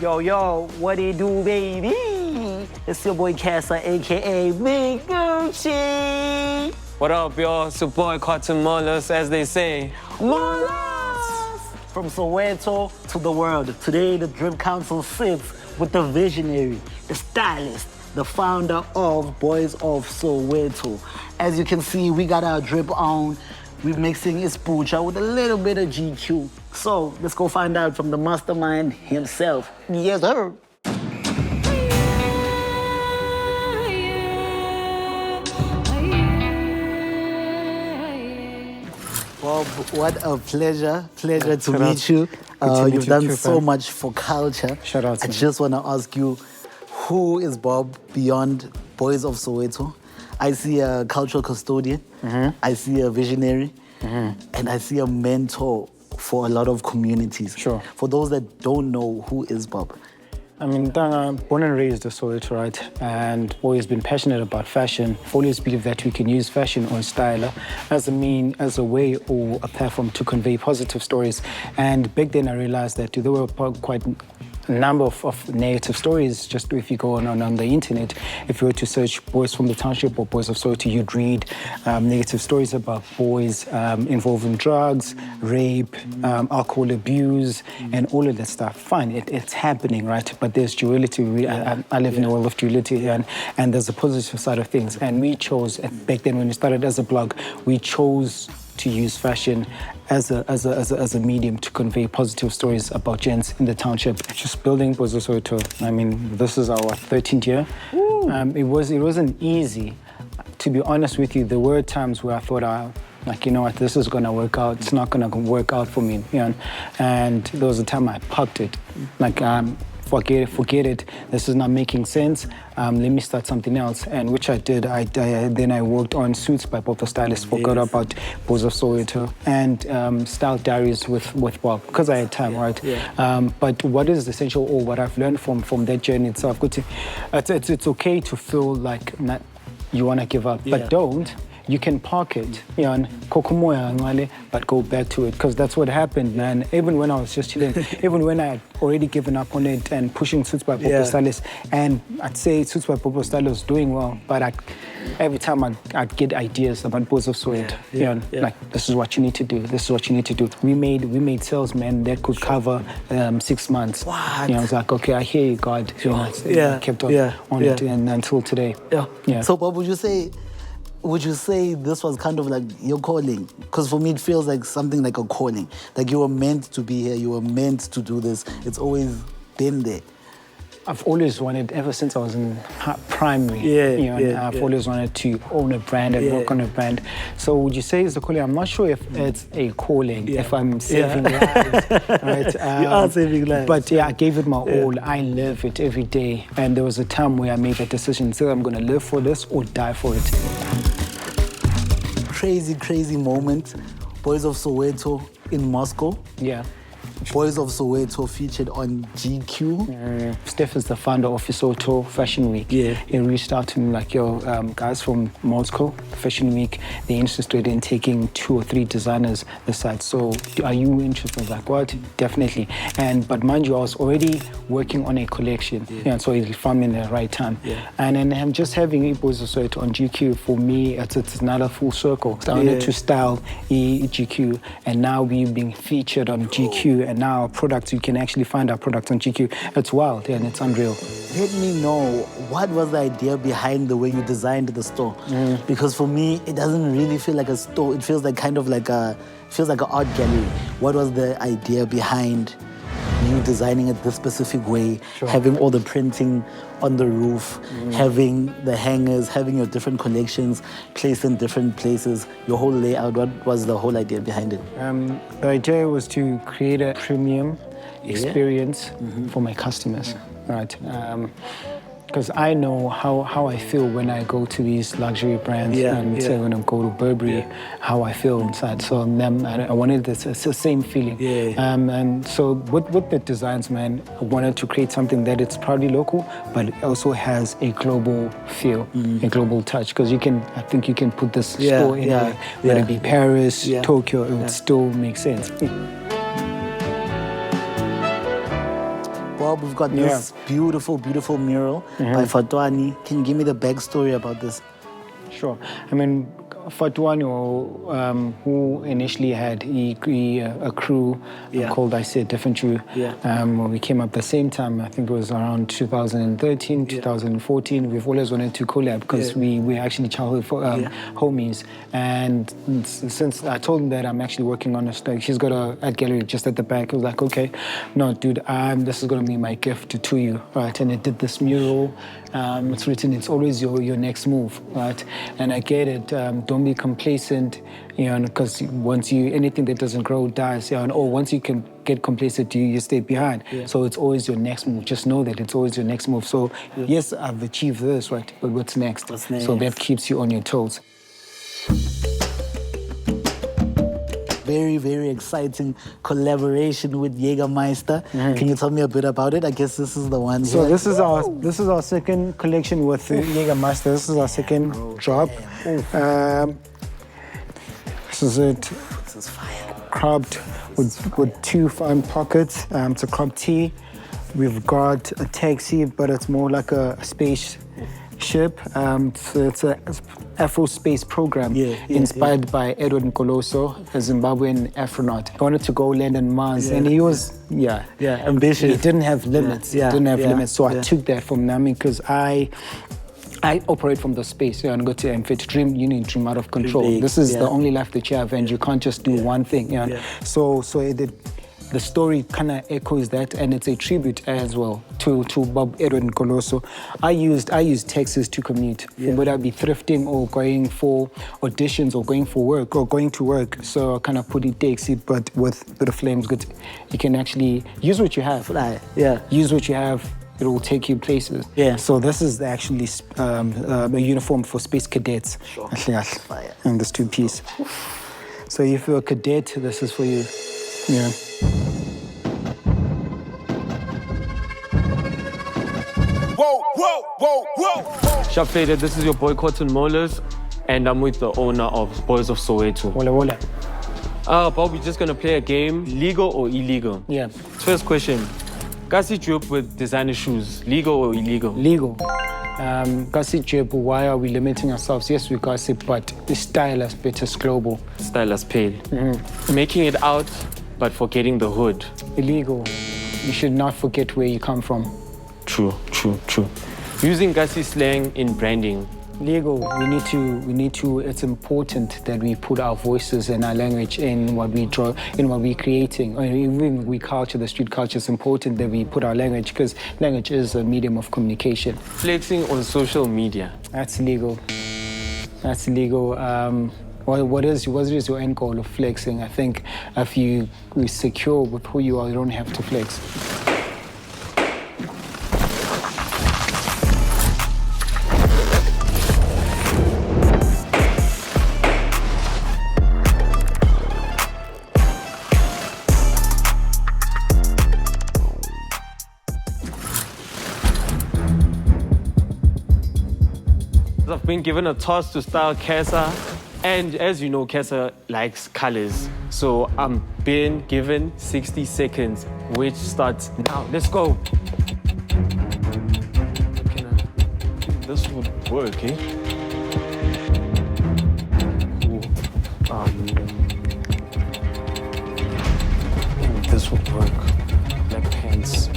Yo, what it do, baby? It's your boy Kassa, a.k.a. Big Gucci. What up, y'all? It's your boy Cotton Molus, as they say. Molus! From Soweto to the world, today the Drip Council sits with the visionary, the stylist, the founder of Boys of Soweto. As you can see, we got our drip on. We're mixing Ispucha with a little bit of GQ. So let's go find out from the mastermind himself. Yes, sir. Bob, what a pleasure to meet you. You've done so much for culture. Shout out to I me. just want to ask you, who is Bob beyond Boys of Soweto? I see a cultural custodian, I see a visionary, and I see a mentor for a lot of communities. Sure. For those that don't know, who is Bob? I mean, born and raised in Soweto, right? And always been passionate about fashion. Always believed that we can use fashion or style as a way or a platform to convey positive stories. And back then I realized that there were quite a number of negative stories. Just if you go on the internet, if you were to search boys from the Township or Boys of Soweto, you'd read negative stories about boys involved in drugs, rape, alcohol abuse, and all of that stuff. Fine, it's happening, right? But there's duality. I live in a world of duality, and there's a positive side of things. And we chose, back then when we started as a blog, we chose to use fashion as a medium to convey positive stories about gents in the township. Just building Boys of Soweto. I mean, this is our 13th year. It wasn't easy. To be honest with you, there were times where I thought, like, you know what, this is gonna work out. It's not gonna work out for me, you know? And there was a time I parked it. Like, forget it. This is not making sense. Let me start something else, and which I did. Then I worked on Suits by Bob the Stylist, forgot about Boys of Soweto, and Style Diaries with Bob, because I had time, right? But what is essential, or what I've learned from that journey itself, it's okay to feel like you want to give up, but don't. You can park it, you know, but go back to it, because that's what happened, man. Even when I was just chilling, even when I had already given up on it and pushing Suits by Bob the Stylist, and I'd say Suits by Bob the Stylist was doing well, but every time I'd get ideas about Boys of Soweto, you know, like, this is what you need to do, this is what you need to do. We made sales, man, that could cover 6 months. What? You know, I was like, okay, I hear you, God. You know, I kept on it, and until today. So, Bob, would you say this was kind of like your calling? Because for me, it feels like something like a calling. Like you were meant to be here, you were meant to do this. It's always been there. I've always wanted, ever since I was in primary, I've always wanted to own a brand and work on a brand. So would you say it's a calling? I'm not sure if it's a calling, if I'm saving lives, right? You are saving lives. But yeah, I gave it my all. I live it every day. And there was a time where I made that decision, so I'm gonna live for this or die for it. Crazy moment. Boys of Soweto in Moscow. Yeah. Boys of Soweto featured on GQ. Steph is the founder of Soweto Fashion Week. He reached out to me like, yo, guys from Moscow Fashion Week, they're interested in taking 2 or 3 designers aside. So are you interested? I was like, what? Definitely. But mind you, I was already working on a collection. So he found me in the right time. And then I'm just having Boys of Soweto on GQ, for me, it's another full circle. So I wanted to style GQ, and now we're being featured on GQ. And now our products, you can actually find our products on GQ. It's wild, and it's unreal. Let me know, what was the idea behind the way you designed the store? Because for me, it doesn't really feel like a store. It feels like kind of like an art gallery. What was the idea behind you designing it this specific way, having all the printing on the roof, having the hangers, having your different collections placed in different places, your whole layout? What was the whole idea behind it? The idea was to create a premium experience for my customers, right? Because I know how I feel when I go to these luxury brands, and say when I go to Burberry, how I feel inside. So I wanted the same feeling. And so with the designs, man, I wanted to create something that it's proudly local, but it also has a global feel, a global touch. Because I think you can put this store anywhere, whether it be Paris, Tokyo, it would still make sense. Bob, we've got this beautiful, beautiful mural by Fatwani. Can you give me the backstory about this? Sure. I mean, Fatwani, who initially had a crew called I Said Different Crew. We came up the same time. I think it was around 2013, 2014. We've always wanted to collab because we're actually childhood homies. And since I told him that I'm actually working on a story, she's got a art gallery just at the back. I was like, okay, no, dude, this is going to be my gift to you, right? And it did this mural. It's written, it's always your next move, right? And I get it. Don't be complacent, because once anything that doesn't grow dies, or once you can get complacent, you stay behind. So it's always your next move. Just know that it's always your next move. So yes, I've achieved this, right? But what's next? So that keeps you on your toes. Very, very exciting collaboration with Jägermeister. Can you tell me a bit about it? I guess this is the one. So this is our second collection with Jägermeister. This is our second drop. This is it. This is fire. Cropped with two fine pockets. It's a cropped tee. We've got a taxi, but it's more like a space ship. So it's a Afro space program inspired by Edward Nkoloso, a Zimbabwean astronaut. He wanted to go land on Mars, and he was ambitious. He didn't have limits. Limits. So I took that from Nami because I operate from the space, and go to fit dream. You need to dream out of control. This is the only life that you have, and you can't just do one thing. So the story kind of echoes that, and it's a tribute as well to Bob Edward Nkoloso. I used Texas to commute, whether I be thrifting or going for auditions or going for work or going to work. So I kind of put it taxi, but with a bit of flames. Good, you can actually use what you have. Use what you have. It will take you places. So this is actually a uniform for space cadets. In this two-piece. So if you're a cadet, this is for you. Sharp Fader, this is your boy Cotton Molars, and I'm with the owner of Boys of Soweto. Wola. Bob, we're just gonna play a game, legal or illegal? First question, Kasi drip with designer shoes, legal or illegal? Legal. Kasi drip, why are we limiting ourselves? Yes, we gossip, but the style aspect is global. Style as pale. Making it out, but forgetting the hood. Illegal. You should not forget where you come from. True. Using Kasi slang in branding. Legal. We need to, it's important that we put our voices and our language in what we draw, in what we're creating. Or even the street culture, it's important that we put our language, because language is a medium of communication. Flexing on social media. That's illegal. What is your end goal of flexing? I think if you're secure with who you are, you don't have to flex. I've been given a task to style Kesa, and as you know, Kesa likes colors. So I'm being given 60 seconds, which starts now. Let's go. This would work, eh? This would work. Black pants.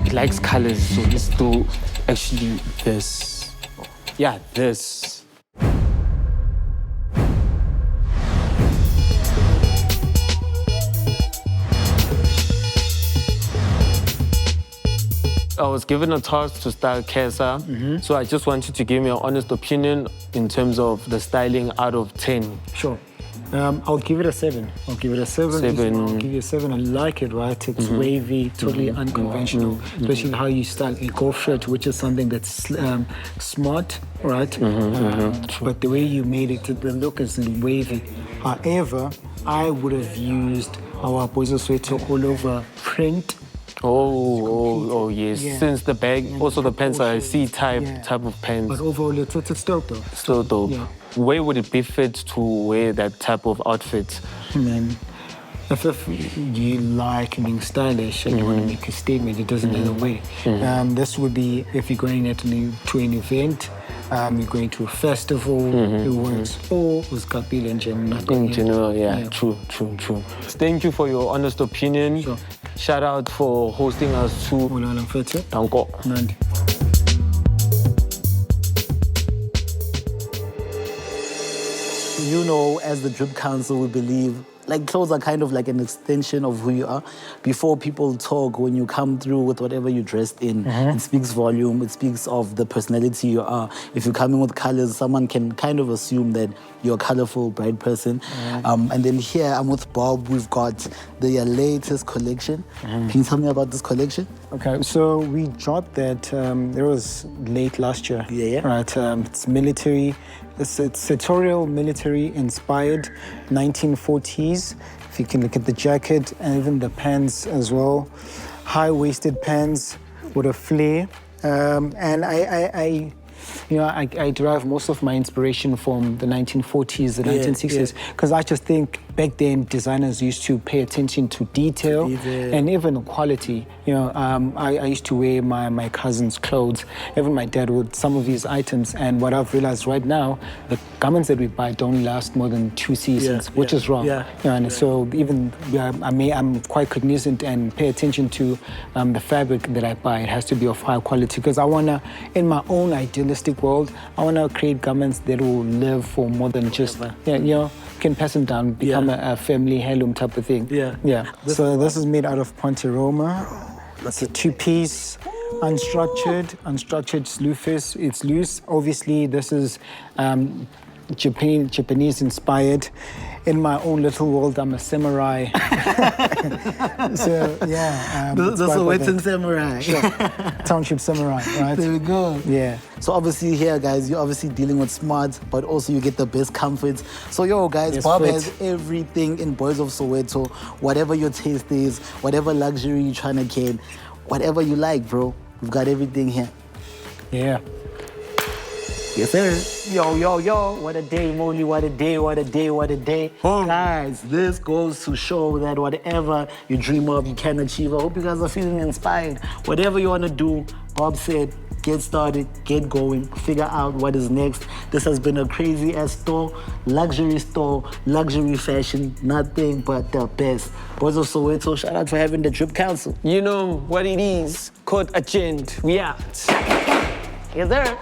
It likes colors, so let's do actually this. Yeah, this. I was given a task to style Kesa, so I just want you to give me an honest opinion in terms of the styling out of 10. Sure. I'll give it a 7. I'll give you a 7. I like it, right? It's wavy, totally unconventional, especially how you style a golf shirt, which is something that's smart, right? But the way you made it, the look is wavy. However, I would have used our Boys of Soweto all over print. Oh, yes. Yeah. Since the bag, also the pants are a C-type type of pants. But overall, it's still dope. Still dope. Yeah. Where would it be fit to wear that type of outfit? Man, if you like being stylish and you want to make a statement, it doesn't matter where. This would be if you're going to an event, you're going to a festival, it works. Or with Kapil in general. In general, yeah. True. Thank you for your honest opinion. Sure. Shout out for hosting us too. Danko. Nandi. You know, as the Drip Council, we believe like clothes are kind of like an extension of who you are. Before people talk, when you come through with whatever you're dressed in, it speaks volume, it speaks of the personality you are. If you're coming with colors, someone can kind of assume that you're a colorful, bright person. And then here, I'm with Bob, we've got the latest collection. Can you tell me about this collection? Okay, so we dropped that, it was late last year. Yeah. Right, it's military, it's sartorial military inspired 1940s. If you can look at the jacket and even the pants as well. High-waisted pants with a flare. And I derive most of my inspiration from the 1940s, the 1960s, because I just think back then designers used to pay attention to detail and even quality. I used to wear my cousin's clothes, even my dad would, some of these items, and what I've realized right now, the garments that we buy don't last more than 2 seasons, which is wrong. So even I'm quite cognizant and pay attention to the fabric that I buy. It has to be of high quality because I want to, in my own idealistic world, I want to create garments that will live for more than just, can pass them down, become a family heirloom type of thing. So this is made out of Ponte-Roma. It's a 2-piece, unstructured sleeve. It's loose. Obviously, this is Japanese inspired. In my own little world, I'm a samurai. So the Sowetan samurai. Sure. Township samurai, right? There we go. Yeah. So obviously here, guys, you're obviously dealing with smart, but also you get the best comforts. So guys, Bob has everything in Boys of Soweto. Whatever your taste is, whatever luxury you're trying to get, whatever you like, bro. We've got everything here. Yeah. Yes, sir. Yo. What a day, Moni. What a day. Guys, this goes to show that whatever you dream of, you can achieve. I hope you guys are feeling inspired. Whatever you want to do, Bob said, get started, get going, figure out what is next. This has been a crazy-ass store, luxury fashion, nothing but the best. Boys of Soweto, shout out for having the Drip Council. You know what it is. Code Agent. We out. Yes, sir.